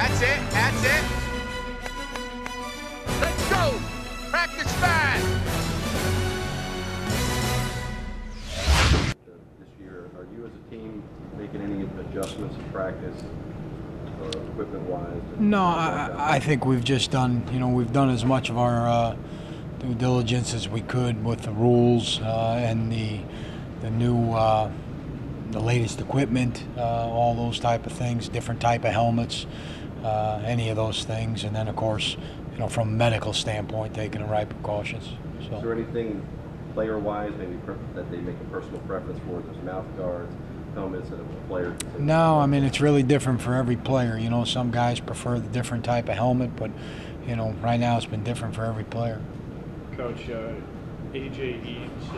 That's it, that's it. Let's go! Practice fast! This year, are you as a team making any adjustments to practice, equipment-wise? No, I think we've just done, we've done as much of our due diligence as we could with the rules and the new, the latest equipment, all those type of things, different type of helmets, any of those things, and then of course, from a medical standpoint, taking the right precautions. So. Is there anything player-wise, maybe that they make a personal preference for? There's mouth guards, helmets that a player. No, I mean it's really different for every player. Some guys prefer the different type of helmet, but right now it's been different for every player. Coach, A.J. Eads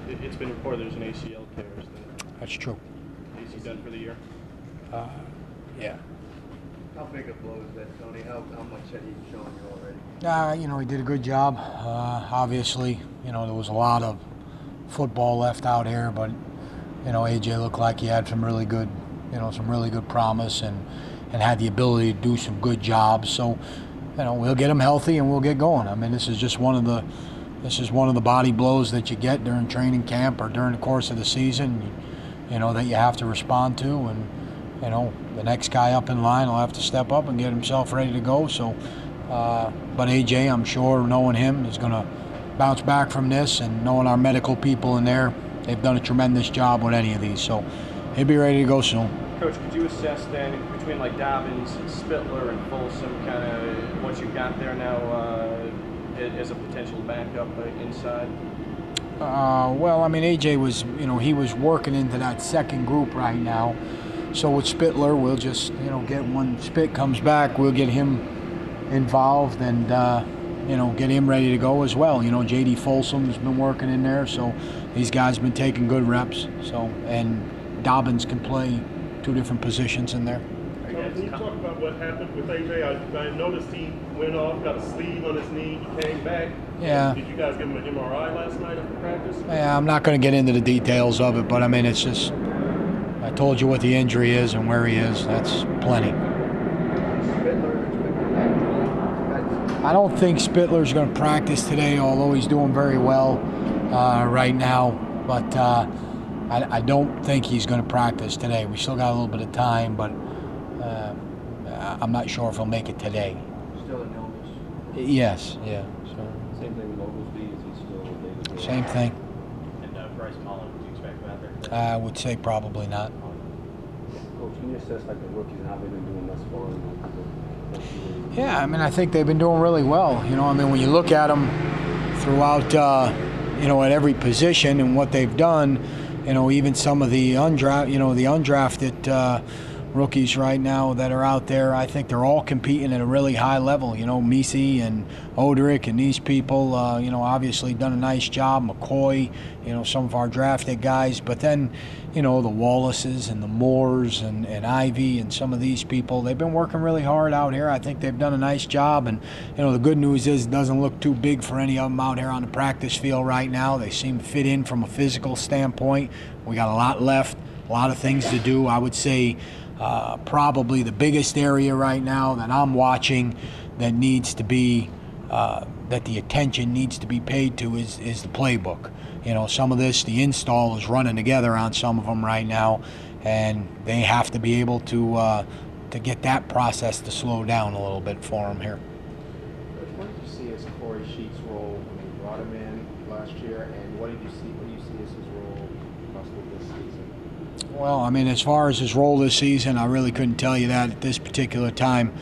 it's been reported there's an ACL tear. That's true. Is he done for the year? Yeah. How big a blow is that, Tony? How much had he shown you already? He did a good job. Obviously, there was a lot of football left out here, but AJ looked like he had some really good promise and had the ability to do some good jobs. So, we'll get him healthy and we'll get going. I mean, this is just one of the body blows that you get during training camp or during the course of the season, that you have to respond to, and the next guy up in line will have to step up and get himself ready to go. So, but AJ, I'm sure, knowing him, is going to bounce back from this, and knowing our medical people in there, they've done a tremendous job with any of these. So he'll be ready to go soon. Coach, could you assess then between like Dobbins, Spittler, and Folsom, kind of what you've got there now as a potential backup inside? Well, I mean, AJ was, he was working into that second group right now. So with Spittler, we'll just, get when Spitt comes back, we'll get him involved and, get him ready to go as well. J.D. Folsom's been working in there, so these guys have been taking good reps. So, and Dobbins can play two different positions in there. Can you talk about what happened with AJ? I noticed he went off, got a sleeve on his knee, he came back. Yeah. Did you guys give him an MRI last night after practice? Yeah, I'm not going to get into the details of it, but I mean, it's just, I told you what the injury is and where he is. That's plenty. I don't think Spittler's going to practice today, although he's doing very well right now. But I don't think he's going to practice today. We still got a little bit of time, but I'm not sure if he'll make it today. Still an illness? Yes, yeah. So. Same thing with Oglesby. Is he still available? Same thing. And Bryce Mullen, would you expect him out there? I would say probably not. Coach, can you assess like the rookies and how they've been doing thus far? Yeah, I mean, I think they've been doing really well. I mean, when you look at them throughout, at every position and what they've done, even some of the undrafted rookies right now that are out there, I think they're all competing at a really high level. Misi and Oderick and these people, obviously done a nice job. McCoy, some of our drafted guys, but then, the Wallaces and the Moores and Ivy and some of these people, they've been working really hard out here. I think they've done a nice job, and the good news is it doesn't look too big for any of them out here on the practice field right now. They seem to fit in from a physical standpoint. We got a lot left, a lot of things to do. I would say probably the biggest area right now that I'm watching that needs to be that the attention needs to be paid to is the playbook. Some of this, the install is running together on some of them right now, and they have to be able to get that process to slow down a little bit for them here. What did you see as Corey Sheets' role when you brought him in last year, and what do you see as his role possibly this season? Well, I mean, as far as his role this season, I really couldn't tell you that at this particular time,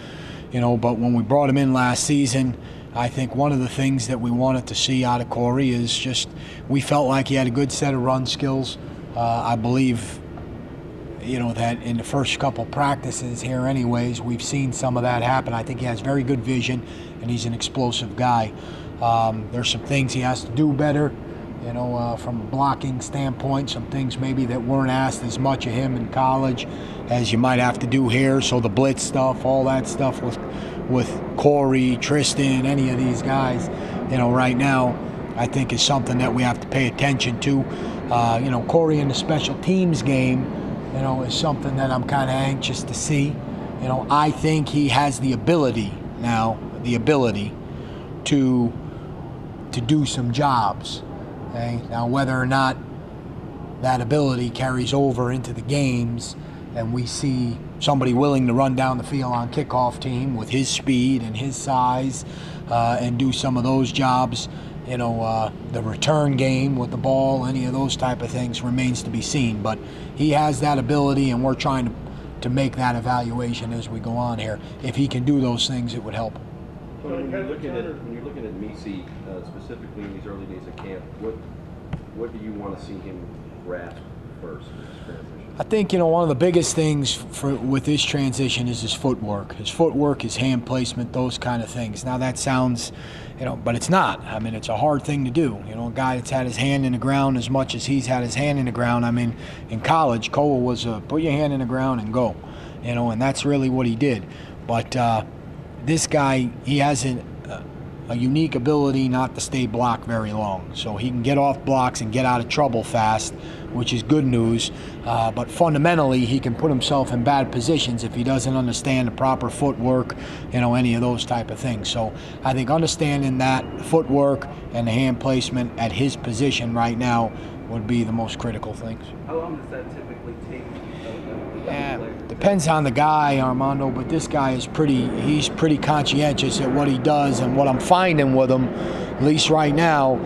but when we brought him in last season, I think one of the things that we wanted to see out of Corey is just, we felt like he had a good set of run skills. I believe, that in the first couple practices here anyways, we've seen some of that happen. I think he has very good vision, and he's an explosive guy. There's some things he has to do better, from a blocking standpoint, some things maybe that weren't asked as much of him in college as you might have to do here. So the blitz stuff, all that stuff with Corey, Tristan, any of these guys, right now, I think is something that we have to pay attention to. Corey in the special teams game, is something that I'm kind of anxious to see. you know, I think he has the ability now, to do some jobs. Okay? Now, whether or not that ability carries over into the games and we see somebody willing to run down the field on kickoff team with his speed and his size and do some of those jobs, you know, the return game with the ball, any of those type of things remains to be seen. But he has that ability, and we're trying to make that evaluation as we go on here. If he can do those things, it would help. When you're looking at Misi, specifically in these early days of camp, what do you want to see him grasp first in this transition? I think, you know, one of the biggest things with this transition is his footwork. His hand placement, those kind of things. Now that sounds, you know, but it's not. I mean, it's a hard thing to do. You know, a guy that's had his hand in the ground as much as he's had his hand in the ground. I mean, in college, Cole was put your hand in the ground and go. You know, and that's really what he did. But this guy, he has a unique ability not to stay blocked very long. So he can get off blocks and get out of trouble fast, which is good news. But fundamentally, he can put himself in bad positions if he doesn't understand the proper footwork, you know, any of those type of things. So I think understanding that footwork and the hand placement at his position right now would be the most critical things. How long does that typically take? Yeah, depends on the guy, Armando, but this guy is he's pretty conscientious at what he does, and what I'm finding with him, at least right now,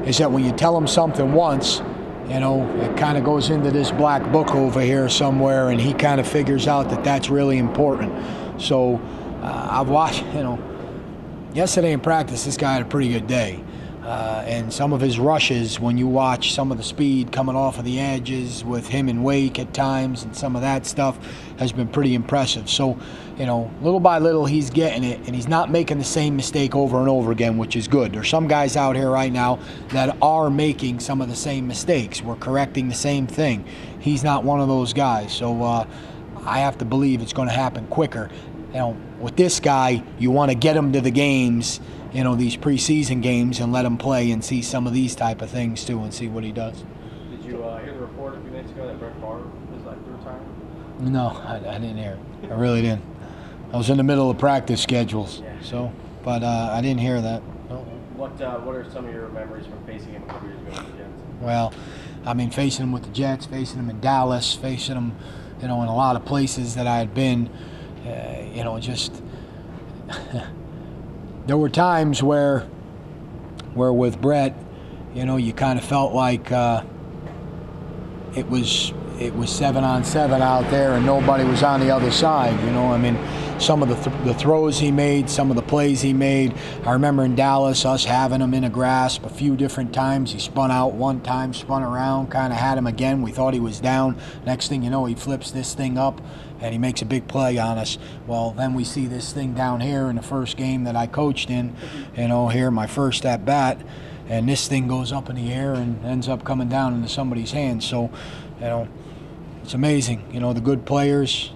is that when you tell him something once, you know, it kind of goes into this black book over here somewhere, and he kind of figures out that that's really important. So I've watched, you know, yesterday in practice, this guy had a pretty good day. And some of his rushes, when you watch some of the speed coming off of the edges with him and Wake at times and some of that stuff, has been pretty impressive. So, you know, little by little he's getting it, and he's not making the same mistake over and over again, which is good. There's some guys out here right now that are making some of the same mistakes. We're correcting the same thing. He's not one of those guys. So I have to believe it's going to happen quicker. You know, with this guy, you want to get him to the games, you know, these preseason games, and let him play and see some of these type of things too, and see what he does. Did you hear the report a few minutes ago that Brett Favre was like retiring? No, I didn't hear it. I really didn't. I was in the middle of practice schedules, Yeah. so, but I didn't hear that. No. What are some of your memories from facing him a couple years ago with the Jets? Well, I mean, facing him with the Jets, facing him in Dallas, facing him, you know, in a lot of places that I had been, you know, just there were times where with Brett, you know, you kind of felt like it was 7-on-7 out there and nobody was on the other side. You know, I mean, some of the throws he made, some of the plays he made. I remember in Dallas us having him in a grasp a few different times. He spun out one time, spun around, kind of had him again. We thought he was down. Next thing you know, he flips this thing up and he makes a big play on us. Well, then we see this thing down here in the first game that I coached in, you know, here, my first at bat, and this thing goes up in the air and ends up coming down into somebody's hands. So, you know, it's amazing. You know, the good players,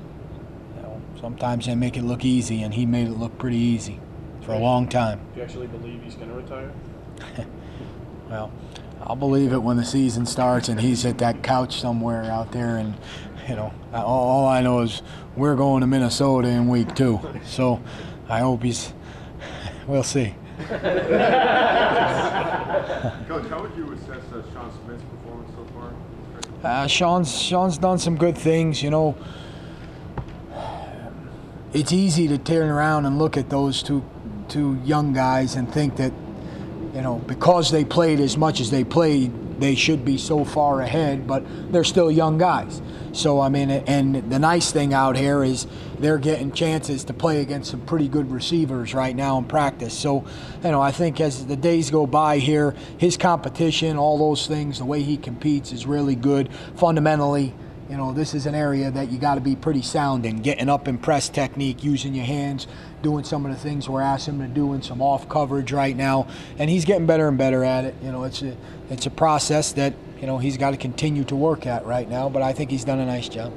you know, sometimes they make it look easy, and he made it look pretty easy for a long time. Do you actually believe he's going to retire? Well, I'll believe it when the season starts and he's at that couch somewhere out there, and, you know, all I know is we're going to Minnesota in week 2. So I hope he's – we'll see. Coach, how would you assess Sean Smith's performance so far? Sean's done some good things. You know, it's easy to turn around and look at those two young guys and think that, you know, because they played as much as they played, they should be so far ahead, but they're still young guys. So, I mean, and the nice thing out here is they're getting chances to play against some pretty good receivers right now in practice. So, you know, I think as the days go by here, his competition, all those things, the way he competes is really good. Fundamentally, you know, this is an area that you got to be pretty sound in, getting up in press technique, using your hands, doing some of the things we're asking him to do, and some off coverage right now. And he's getting better and better at it. You know, it's a process that, you know, he's got to continue to work at right now, but I think he's done a nice job.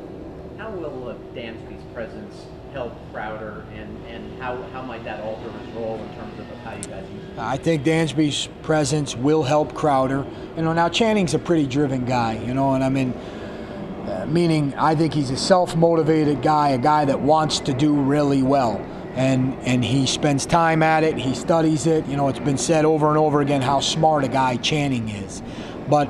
How will Dansby's presence help Crowder, and how might that alter his role in terms of how you guys use him? I think Dansby's presence will help Crowder. You know, now Channing's a pretty driven guy, you know, and I mean, meaning I think he's a self-motivated guy, a guy that wants to do really well. And he spends time at it, he studies it. You know, it's been said over and over again how smart a guy Channing is. But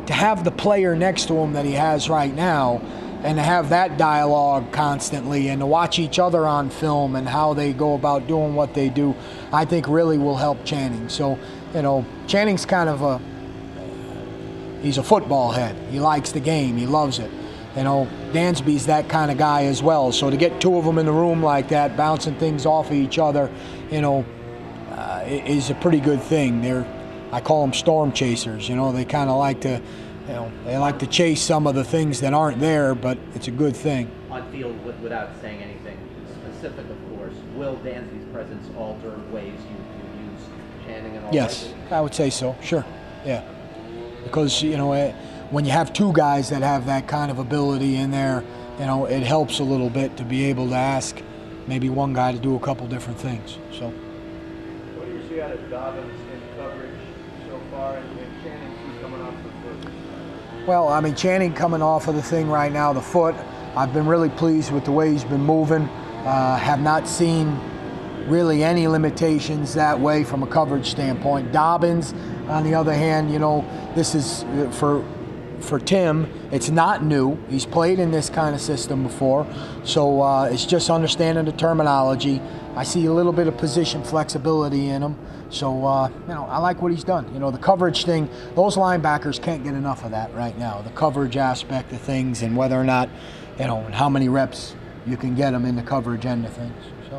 to have the player next to him that he has right now, and to have that dialogue constantly, and to watch each other on film and how they go about doing what they do, I think really will help Channing. So, you know, Channing's kind of he's a football head. He likes the game, he loves it. You know, Dansby's that kind of guy as well. So to get two of them in the room like that, bouncing things off of each other, you know, is a pretty good thing. I call them storm chasers. You know, they kind of like to, you know, they like to chase some of the things that aren't there, but it's a good thing. On field, without saying anything specific, of course, will Dansby's presence alter ways you use Channing and all? Yes, I would say so. Sure, yeah, because you know when you have two guys that have that kind of ability in there, you know, it helps a little bit to be able to ask maybe one guy to do a couple different things. So. What do you see out of Dobbins in coverage so far, and Channing coming off the foot? Well, I mean, Channing coming off of the thing right now, the foot, I've been really pleased with the way he's been moving. Have not seen really any limitations that way from a coverage standpoint. Dobbins, on the other hand, you know, this is for Tim, it's not new. He's played in this kind of system before, so it's just understanding the terminology. I see a little bit of position flexibility in him, so you know, I like what he's done. You know, the coverage thing, those linebackers can't get enough of that right now. The coverage aspect of things, and whether or not, you know, and how many reps you can get them in the coverage end of things. So.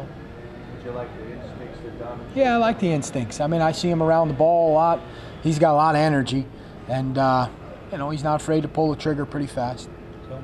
Would you like the instincts that Dobbins? Yeah, I like the instincts. I mean, I see him around the ball a lot. He's got a lot of energy, and you know, he's not afraid to pull the trigger pretty fast. So.